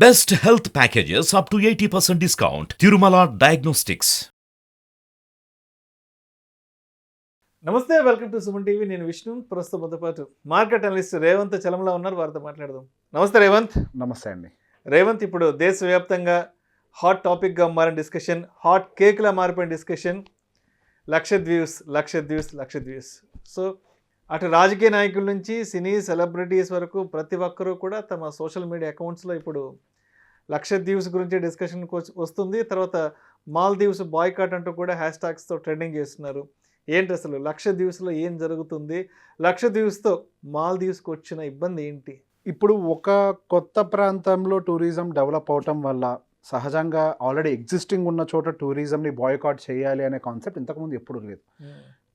Best health packages up to 80% discount. Tirumala Diagnostics. నమస్తే, welcome to Suman TV. నేను విష్ణు. ప్రస్తుతంతో పాటు market analyst Revanth చలంలో ఉన్నారు. వారితో మాట్లాడదాం. నమస్తే రేవంత్. నమస్తే అండి. రేవంత్, ఇప్పుడు దేశవ్యాప్తంగా హాట్ టాపిక్గా మారిన డిస్కషన్, హాట్ కేక్లా మారిపోయిన డిస్కషన్ లక్షద్వీప్స్. సో అటు రాజకీయ నాయకుల నుంచి సినీ సెలబ్రిటీస్ వరకు ప్రతి ఒక్కరూ కూడా తమ సోషల్ మీడియా అకౌంట్స్లో ఇప్పుడు లక్షద్వీప్స్ గురించి డిస్కషన్ వస్తుంది. తర్వాత మాల్దీవ్స్ బాయ్కాట్ అంటూ కూడా హ్యాష్ ట్యాగ్స్తో ట్రెండింగ్ చేస్తున్నారు. ఏంటి అసలు లక్షద్వీప్స్లో ఏం జరుగుతుంది? లక్షద్వీప్స్తో మాల్దీవ్స్కి వచ్చిన ఇబ్బంది ఏంటి? ఇప్పుడు ఒక కొత్త ప్రాంతంలో టూరిజం డెవలప్ అవటం వల్ల సహజంగా ఆల్రెడీ ఎగ్జిస్టింగ్ ఉన్న చోట టూరిజంని బాయ్కాట్ చేయాలి అనే కాన్సెప్ట్ ఇంతకుముందు ఎప్పుడు లేదు.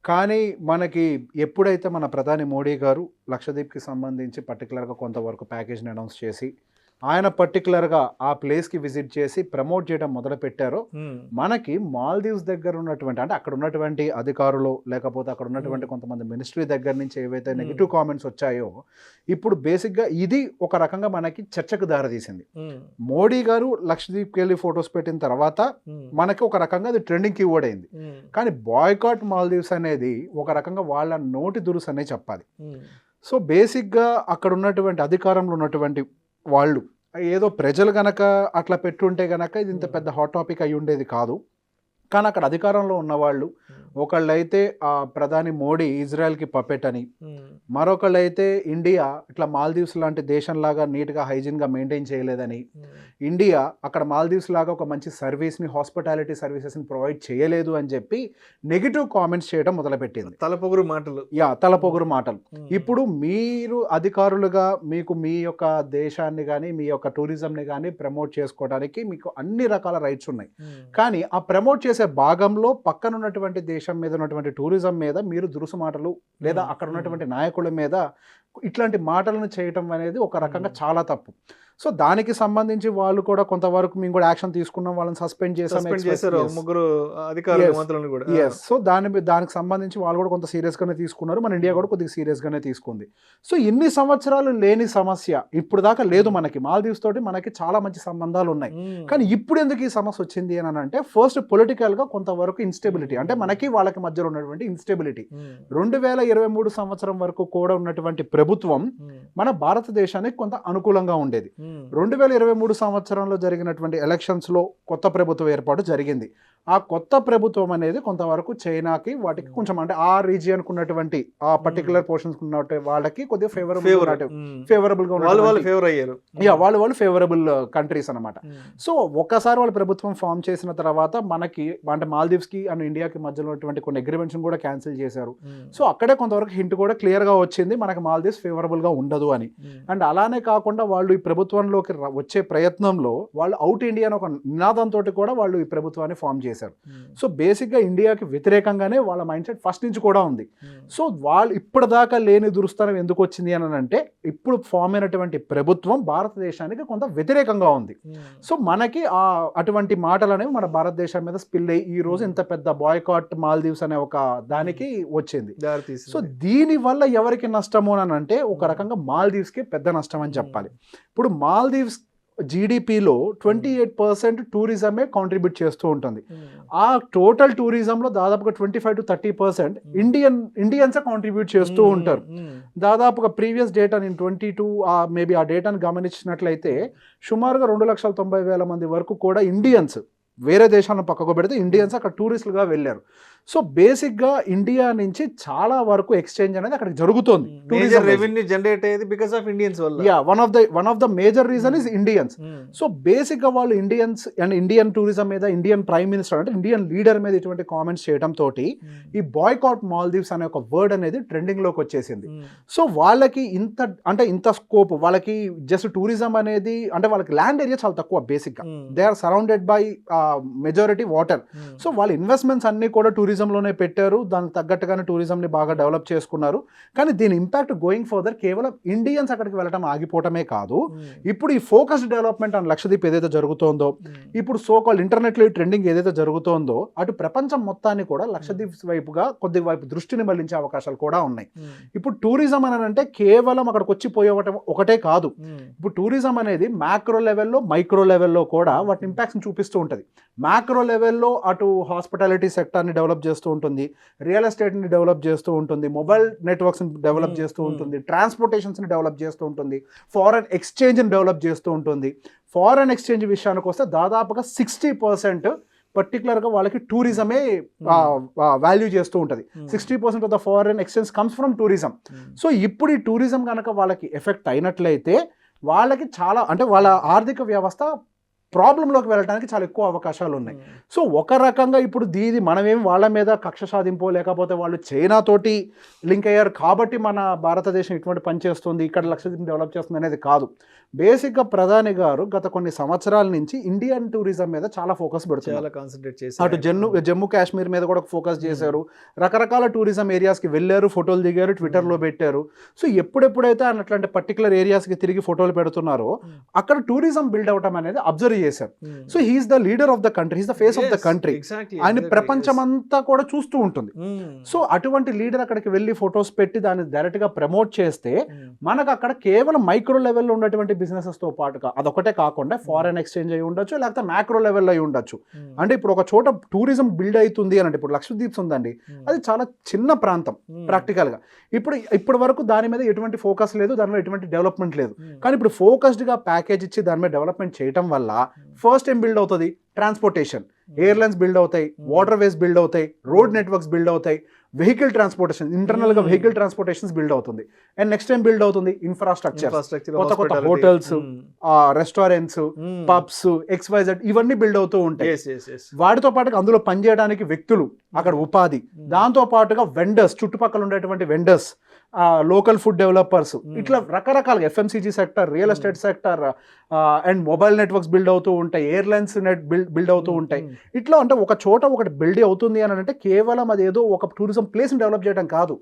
కానీ మనకి ఎప్పుడైతే మన ప్రధాని మోడీ గారు లక్షద్వీప్కి సంబంధించి పర్టికులర్గా కొంతవరకు ప్యాకేజ్ని అనౌన్స్ చేసి ఆయన పర్టికులర్గా ఆ ప్లేస్కి విజిట్ చేసి ప్రమోట్ చేయడం మొదలుపెట్టారో మనకి మాల్దీవ్స్ దగ్గర ఉన్నటువంటి, అంటే అక్కడ ఉన్నటువంటి అధికారులు లేకపోతే అక్కడ ఉన్నటువంటి కొంతమంది మినిస్ట్రీ దగ్గర నుంచి ఏవైతే నెగిటివ్ కామెంట్స్ వచ్చాయో ఇప్పుడు బేసిక్గా ఇది ఒక రకంగా మనకి చర్చకు దారితీసింది. మోడీ గారు లక్షద్వీప్కి వెళ్ళి ఫొటోస్ పెట్టిన తర్వాత మనకి ఒక రకంగా అది ట్రెండింగ్ కీవర్డ్ అయింది. కానీ బాయ్కాట్ మాల్దీవ్స్ అనేది ఒక రకంగా వాళ్ళ నోటి దురుసు అనే చెప్పాలి. సో బేసిక్గా అక్కడ ఉన్నటువంటి అధికారంలో ఉన్నటువంటి వాళ్ళు ఏదో ప్రజలు గనక అట్లా పెట్టుంటే గనక ఇది ఇంత పెద్ద హాట్ టాపిక్ అయి ఉండేది కాదు. కానీ అక్కడ అధికారంలో ఉన్నవాళ్ళు ఒకళ్ళైతే ఆ ప్రధాని మోడీ ఇజ్రాయెల్కి పపెట్ అని, మరొకళ్ళైతే ఇండియా ఇట్లా మాల్దీవ్స్ లాంటి దేశంలాగా నీట్గా హైజీన్గా మెయింటైన్ చేయలేదని, ఇండియా అక్కడ మాల్దీవ్స్ లాగా ఒక మంచి సర్వీస్ని, హాస్పిటాలిటీ సర్వీసెస్ని ప్రొవైడ్ చేయలేదు అని చెప్పి నెగిటివ్ కామెంట్స్ చేయడం మొదలుపెట్టింది. తలపొగురు మాటలు. ఇప్పుడు మీరు అధికారులుగా మీకు మీ యొక్క దేశాన్ని కానీ మీ యొక్క టూరిజంని కానీ ప్రమోట్ చేసుకోవడానికి మీకు అన్ని రకాల రైట్స్ ఉన్నాయి. కానీ ఆ ప్రమోట్ చేసే భాగంలో పక్కన ఉన్నటువంటి దేశం మీద ఉన్నటువంటి టూరిజం మీద మీరు దురుసు మాటలు లేదా అక్కడ ఉన్నటువంటి నాయకుల మీద ఇట్లాంటి మాటలను చేయటం అనేది ఒక రకంగా చాలా తప్పు. సో దానికి సంబంధించి వాళ్ళు కూడా కొంతవరకు మేము కూడా యాక్షన్ తీసుకున్నాం, వాళ్ళని సస్పెండ్ చేశారు ముగ్గురు అధికారులు. సో దానికి సంబంధించి వాళ్ళు కూడా కొంత సీరియస్గానే తీసుకున్నారు. మన ఇండియా కూడా కొద్దిగా సీరియస్గానే తీసుకుంది. సో ఇన్ని సంవత్సరాలు లేని సమస్య ఇప్పుడు దాకా లేదు. మనకి మాల్దీవ్స్ తోటి మనకి చాలా మంచి సంబంధాలు ఉన్నాయి. కానీ ఇప్పుడు ఎందుకు ఈ సమస్య వచ్చింది అని అంటే, ఫస్ట్ పొలిటికల్గా కొంతవరకు ఇన్స్టెబిలిటీ, అంటే మనకి వాళ్ళకి మధ్యలో ఉన్నటువంటి ఇన్స్టెబిలిటీ. 2023 సంవత్సరం వరకు కూడా ఉన్నటువంటి ప్రభుత్వం మన భారతదేశానికి కొంత అనుకూలంగా ఉండేది. 2023 సంవత్సరంలో జరిగినటువంటి ఎలక్షన్స్లో కొత్త ప్రభుత్వం ఏర్పాటు జరిగింది. ఆ కొత్త ప్రభుత్వం అనేది కొంతవరకు చైనాకి వాటికి కొంచెం, అంటే ఆ రీజియన్కి ఉన్నటువంటి ఆ పర్టికులర్ పోర్షన్స్ ఉన్న వాళ్ళకి కొద్దిగా ఫేవరబుల్గా వాళ్ళు ఫేవరబుల్ కంట్రీస్ అనమాట. సో ఒక్కసారి వాళ్ళ ప్రభుత్వం ఫామ్ చేసిన తర్వాత మనకి అంటే మాల్దీవ్స్కి అండ్ ఇండియాకి మధ్యలో ఉన్నటువంటి కొన్ని అగ్రిమెంట్స్ కూడా క్యాన్సిల్ చేశారు. సో అక్కడే కొంతవరకు హింట్ కూడా క్లియర్గా వచ్చింది మనకి మాల్దీవ్స్ ఫేవరబుల్గా ఉండదు అని. అండ్ అలానే కాకుండా వాళ్ళు ఈ ప్రభుత్వంలోకి వచ్చే ప్రయత్నంలో వాళ్ళు అవుట్ ఇండియా అని ఒక నినాదంతో కూడా వాళ్ళు ఈ ప్రభుత్వాన్ని ఫామ్ చేశారు. సో బేసిక్గా ఇండియాకి వ్యతిరేకంగానే వాళ్ళ మైండ్ సెట్ ఫస్ట్ నుంచి కూడా ఉంది. సో వాళ్ళు ఇప్పటిదాకా లేని దురుస్తనం ఎందుకు వచ్చింది అని అంటే, ఇప్పుడు ఫామ్ అయినటువంటి ప్రభుత్వం భారతదేశానికి కొంత వ్యతిరేకంగా ఉంది. సో మనకి అటువంటి మాటలు అనేవి మన భారతదేశం మీద స్పిల్ అయ్యి ఈ రోజు ఇంత పెద్ద బాయ్కాట్ మాల్దీవ్స్ అనే ఒక దానికి వచ్చింది. సో దీని వల్ల ఎవరికి నష్టము అని అంటే, ఒక రకంగా మాల్దీవ్స్కి పెద్ద నష్టం అని చెప్పాలి. ఇప్పుడు మాల్దీవ్స్ జీడిపిలో 28% టూరిజమే కాంట్రిబ్యూట్ చేస్తూ ఉంటుంది. ఆ టోటల్ టూరిజంలో దాదాపుగా 25 to 30% ఇండియన్సే కాంట్రిబ్యూట్ చేస్తూ ఉంటారు. దాదాపుగా ప్రీవియస్ డేటా నేను 22 మేబీ ఆ డేటాను గమనించినట్లయితే సుమారుగా 2,90,000 మంది వరకు కూడా ఇండియన్స్, వేరే దేశాలను పక్కకు పెడితే ఇండియన్స్ అక్కడ టూరిస్టులుగా వెళ్ళారు. సో బేసిక్గా ఇండియా నుంచి చాలా వరకు ఎక్స్చేంజ్ అనేది అక్కడ జరుగుతుంది. రెవెన్యూ జనరేట్ అయ్యేది బికాస్ ఆఫ్ ఇండియన్స్ వల్ల. One of the major reason is Indians. So బేసిక్గా వాళ్ళు ఇండియన్స్ అండ్ ఇండియన్ టూరిజం మీద ఇండియన్ ప్రైమ్ మినిస్టర్ అంటే ఇండియన్ లీడర్ మీద ఇటువంటి కామెంట్స్ చేయడం తోటి ఈ బాయ్కాట్ మాల్దీవ్స్ అనే ఒక వర్డ్ అనేది ట్రెండింగ్లోకి వచ్చేసింది. సో వాళ్ళకి ఇంత స్కోప్, వాళ్ళకి జస్ట్ టూరిజం అనేది అంటే వాళ్ళకి ల్యాండ్ ఏరియా చాలా తక్కువ. బేసిక్గా they are surrounded by majority water. So వాళ్ళ ఇన్వెస్ట్మెంట్స్ అన్నీ కూడా టూరిజంలోనే పెట్టారు, దానికి తగ్గట్టుగానే టూరిజంని బాగా డెవలప్ చేసుకున్నారు. కానీ దీని ఇంపాక్ట్ గోయింగ్ ఫర్దర్ కేవలం ఇండియన్స్ అక్కడికి వెళ్ళడం ఆగిపోవటమే కాదు, ఇప్పుడు ఈ ఫోకస్డ్ డెవలప్మెంట్ ఆన్ లక్షద్వీప్ ఏదైతే జరుగుతోందో, ఇప్పుడు సో కాల్డ్ ఇంటర్నెట్లో ట్రెండింగ్ ఏదైతే జరుగుతోందో, అటు ప్రపంచం మొత్తాన్ని కూడా లక్షద్వీప్ వైపుగా కొద్ది వైపు దృష్టిని మళ్లించే అవకాశాలు కూడా ఉన్నాయి. ఇప్పుడు టూరిజం అని అంటే కేవలం అక్కడికి వచ్చి పోయేవటం ఒకటే కాదు. ఇప్పుడు టూరిజం అనేది మ్యాక్రో లెవెల్లో మైక్రో లెవెల్లో కూడా వాటి ఇంపాక్ట్స్ని చూపిస్తూ ఉంటుంది. మ్యాక్రో లెవెల్లో అటు హాస్పిటాలిటీ సెక్టార్ని డెవలప్ చేస్తూ ఉంటుంది, రియల్ ఎస్టేట్ని డెవలప్ చేస్తూ ఉంటుంది, మొబైల్ నెట్వర్క్స్ని డెవలప్ చేస్తూ ఉంటుంది, ట్రాన్స్పోర్టేషన్స్ని డెవలప్ చేస్తూ ఉంటుంది, ఫారెన్ ఎక్స్చేంజ్ని డెవలప్ చేస్తూ ఉంటుంది. ఫారెన్ ఎక్స్చేంజ్ విషయానికి వస్తే దాదాపుగా 60% పర్టికులర్గా వాళ్ళకి టూరిజమే వాల్యూ చేస్తూ ఉంటుంది. 60% of the foreign exchange comes from tourism. So ఇప్పుడు ఈ టూరిజం కనుక వాళ్ళకి ఎఫెక్ట్ అయినట్లయితే వాళ్ళకి చాలా అంటే వాళ్ళ ఆర్థిక వ్యవస్థ ప్రాబ్లంలోకి వెళ్ళడానికి చాలా ఎక్కువ అవకాశాలు ఉన్నాయి. సో ఒక రకంగా ఇప్పుడు దీది మనమేం వాళ్ళ మీద కక్ష సాధింపో లేకపోతే వాళ్ళు చైనా తోటి లింక్ అయ్యారు కాబట్టి మన భారతదేశం ఇటువంటి పని చేస్తుంది, ఇక్కడ లక్షద్వీప్ డెవలప్ చేస్తుంది అనేది కాదు. బేసిక్గా ప్రధాని గారు గత కొన్ని సంవత్సరాల నుంచి ఇండియన్ టూరిజం మీద చాలా ఫోకస్ పెడుతున్నారు. అటు జమ్మూ కాశ్మీర్ మీద కూడా ఫోకస్ చేశారు, రకరకాల టూరిజం ఏరియాస్కి వెళ్ళారు, ఫోటోలు దిగారు, ట్విట్టర్లో పెట్టారు. సో ఎప్పుడెప్పుడైతే అట్లాంటి పర్టికులర్ ఏరియాస్కి తిరిగి ఫోటోలు పెడుతున్నారో అక్కడ టూరిజం బిల్డ్ అవటం అనేది అబ్జర్వ్ చేశారు. So he is the leader of the country, he's the face of the country. ఆయన ప్రపంచం అంతా కూడా చూస్తూ ఉంటుంది. సో అటువంటి లీడర్ అక్కడికి వెళ్ళి ఫొటోస్ పెట్టి దాన్ని డైరెక్ట్ గా ప్రమోట్ చేస్తే మనకు అక్కడ కేవలం మైక్రో లెవెల్లో ఉన్నటువంటి బిజినెసెస్ తో పాటుగా అదొకటే కాకుండా ఫారెన్ ఎక్స్చేంజ్ అయి ఉండొచ్చు, లేకపోతే మ్యాక్రో లెవెల్లో అయి ఉండొచ్చు. అంటే ఇప్పుడు ఒక చోట టూరిజం బిల్డ్ అవుతుంది అని అంటే ఇప్పుడు లక్షద్వీప్స్ ఉందండి, అది చాలా చిన్న ప్రాంతం ప్రాక్టికల్ గా. ఇప్పటి వరకు దాని మీద ఎటువంటి ఫోకస్ లేదు, దాని మీద ఎటువంటి డెవలప్మెంట్ లేదు. కానీ ఇప్పుడు ఫోకస్డ్ గా ప్యాకేజ్ ఇచ్చి దాని మీద డెవలప్మెంట్ చేయడం వల్ల ఫస్ట్ ఏం బిల్డ్ అవుతుంది? ట్రాన్స్పోర్టేషన్, ఎయిర్లైన్స్ బిల్డ్ అవుతాయి, వాటర్ వేస్ బిల్డ్ అవుతాయి, రోడ్ నెట్వర్క్స్ బిల్డ్ అవుతాయి, వెహికల్ ట్రాన్స్పోర్టేషన్ ఇంటర్నల్ గా వెహికల్ ట్రాన్స్పోర్టేషన్స్ బిల్డ్ అవుతుంది. అండ్ నెక్స్ట్ టైం బిల్డ్ అవుతుంది ఇన్ఫ్రాస్ట్రక్చర్, కొత్త కొత్త హోటల్స్, రెస్టారెంట్స్, పబ్స్, XYZ ఇవన్నీ బిల్డ్ అవుతూ ఉంటాయి. వాటితో పాటుగా అందులో పనిచేయడానికి వ్యక్తులు, అక్కడ ఉపాధి, దాంతో పాటుగా వెండర్స్, చుట్టుపక్కల ఉండేటువంటి వెండర్స్, లోకల్ ఫుడ్ డెవలపర్స్, ఇట్లా రకరకాలుగా FMCG sector, real estate sector and mobile networks build అవుతూ ఉంటాయి, ఎయిర్లైన్స్ బిల్డ్ అవుతూ ఉంటాయి. ఇట్లా అంటే ఒక చోట ఒకటి బిల్డ్ అవుతుంది అని అంటే కేవలం అది ఏదో ఒక టూరిజం ప్లేస్ని డెవలప్ చేయడం కాదు,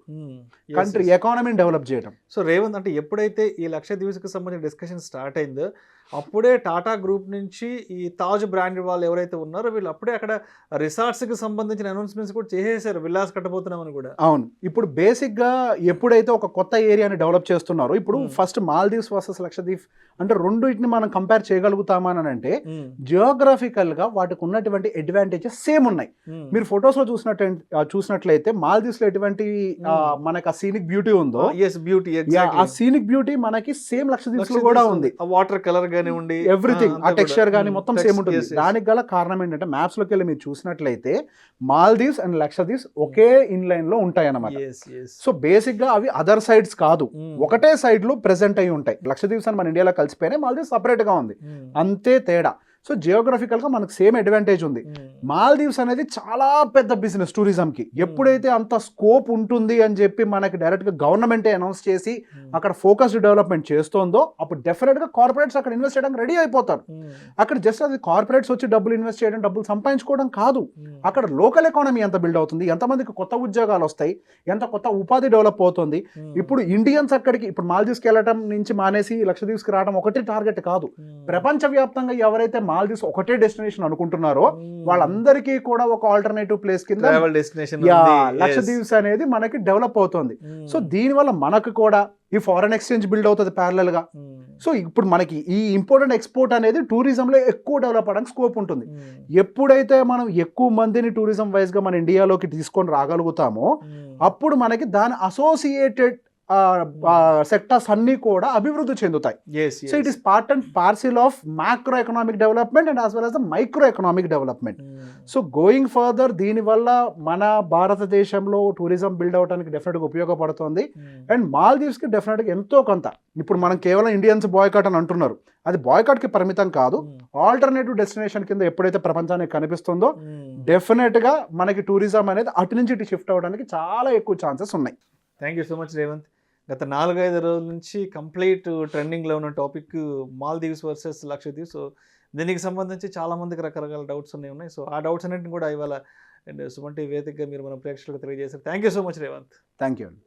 కంట్రీ ఎకానమీని డెవలప్ చేయడం. సో రేవంత్, అంటే ఎప్పుడైతే ఈ లక్షద్వీప్కి సంబంధించిన డిస్కషన్ స్టార్ట్ అయిందో అప్పుడే టాటా గ్రూప్ నుంచి ఈ తాజ్ బ్రాండ్ వాళ్ళు ఎవరైతే ఉన్నారో వీళ్ళు అప్పుడే అక్కడ రిసార్ట్స్కి సంబంధించిన అనౌన్స్మెంట్స్ కూడా చేసేసారు, విల్లాస్ కట్టబోతున్నామని కూడా. అవును, ఇప్పుడు బేసిక్గా ఎప్పుడైతే ఒక కొత్త ఏరియాని డెవలప్ చేస్తున్నారో, ఇప్పుడు ఫస్ట్ మాల్దీవ్స్ వర్సెస్ లక్షద్వీప్ అంటే రెండింటిని మనం కంపేర్ చేయగలుగుతామని అంటే జియోగ్రఫికల్గా వాటికి ఉన్నటువంటి అడ్వాంటేజెస్ సేమ్ ఉన్నాయి. మీరు ఫొటోస్లో చూసినట్లయితే మాల్దీవ్స్లో ఎటువంటి మనకి ఆ సీనిక్ బ్యూటీ ఉందో, ఆ సీనిక్ బ్యూటీ మనకి సేమ్ లక్షద్వీప్స్లో కూడా ఉంది. వాటర్ కలర్ ఎవ్రీథింగ్, ఆ టెక్స్చర్ గానీ మొత్తం సేమ్ ఉంటుంది. దానికి గల కారణం ఏంటంటే మ్యాప్స్ లోకి వెళ్ళి మీరు చూసినట్లయితే Maldives and Lakshadweeps okay inline లో ఉంటాయి అన్నమాట. సో బేసిక్ గా అవి అదర్ సైడ్స్ కాదు, ఒకటే సైడ్ లో ప్రెసెంట్ అయి ఉంటాయి. లక్షద్వీప్స్ అని మన ఇండియాలో కలిసిపోయినాయి, మాల్దీవ్స్ సపరేట్ గా ఉంది, అంతే తేడా. సో జియోగ్రఫికల్గా మనకు సేమ్ అడ్వాంటేజ్ ఉంది. మాల్దీవ్స్ అనేది చాలా పెద్ద బిజినెస్ టూరిజంకి. ఎప్పుడైతే అంత స్కోప్ ఉంటుంది అని చెప్పి మనకి డైరెక్ట్గా గవర్నమెంటే అనౌన్స్ చేసి అక్కడ ఫోకస్డ్ డెవలప్మెంట్ చేస్తోందో అప్పుడు డెఫినెట్గా కార్పొరేట్స్ అక్కడ ఇన్వెస్ట్ చేయడానికి రెడీ అయిపోతారు. అక్కడ జస్ట్ అది కార్పొరేట్స్ వచ్చి డబ్బులు ఇన్వెస్ట్ చేయడం, డబ్బులు సంపాదించుకోవడం కాదు, అక్కడ లోకల్ ఎకానమీ ఎంత బిల్డ్ అవుతుంది, ఎంతమందికి కొత్త ఉద్యోగాలు వస్తాయి, ఎంత కొత్త ఉపాధి డెవలప్ అవుతుంది. ఇప్పుడు ఇండియన్స్ అక్కడికి ఇప్పుడు మాల్దీవ్స్కి వెళ్ళడం నుంచి మానేసి లక్షద్వీప్స్కి రావడం ఒకటి టార్గెట్ కాదు. ప్రపంచవ్యాప్తంగా ఎవరైతే మాల్దీవ్స్ ఒకటే డెస్టినేషన్ అనుకుంటున్నారో వాళ్ళందరికీ కూడా ఒక ఆల్టర్నేటివ్ ప్లేస్ కింద లక్షద్వీప్స్ అనేది మనకి డెవలప్ అవుతుంది. సో దీనివల్ల మనకు కూడా ఈ ఫారెన్ ఎక్స్చేంజ్ బిల్డ్ అవుతుంది ప్యారలల్ గా. సో ఇప్పుడు మనకి ఈ ఇంపోర్ట్ ఎక్స్పోర్ట్ అనేది టూరిజంలో ఎక్కువ డెవలప్ అవడానికి స్కోప్ ఉంటుంది. ఎప్పుడైతే మనం ఎక్కువ మందిని టూరిజం వైజ్ గా మన ఇండియాలోకి తీసుకొని రాగలుగుతామో అప్పుడు మనకి దాని అసోసియేటెడ్ సెక్టర్స్ అన్ని కూడా అభివృద్ధి చెందుతాయి. So it is part and parcel of macro economic development and as well as the micro economic development. So going further దీనివల్ల మన భారతదేశంలో టూరిజం బిల్డ్ అవడానికి డెఫినెట్గా ఉపయోగపడుతుంది. అండ్ మాల్దీవ్స్కి డెఫినెట్గా ఎంతో కొంత, ఇప్పుడు మనం కేవలం ఇండియన్స్ బాయ్కాట్ అని అంటున్నారు, అది బాయ్కాట్కి పరిమితం కాదు, ఆల్టర్నేటివ్ డెస్టినేషన్ కింద ఎప్పుడైతే ప్రపంచానికి కనిపిస్తుందో డెఫినెట్గా మనకి టూరిజం అనేది అటు నుంచి ఇటు షిఫ్ట్ అవ్వడానికి చాలా ఎక్కువ ఛాన్సెస్ ఉన్నాయి. Thank you so much Revanth. గత 4-5 రోజుల నుంచి కంప్లీట్ ట్రెండింగ్లో ఉన్న topic Maldives versus Lakshadweep. So దీనికి సంబంధించి చాలామందికి రకరకాల డౌట్స్ ఉన్నాయి. సో ఆ డౌట్స్ అన్నింటిని కూడా ఇవాళ అండ్ సుమన్ టీవీ వేదికగా మీరు మన ప్రేక్షకులకు తెలియజేశారు. Thank you so much Revanth. Thank you అండి.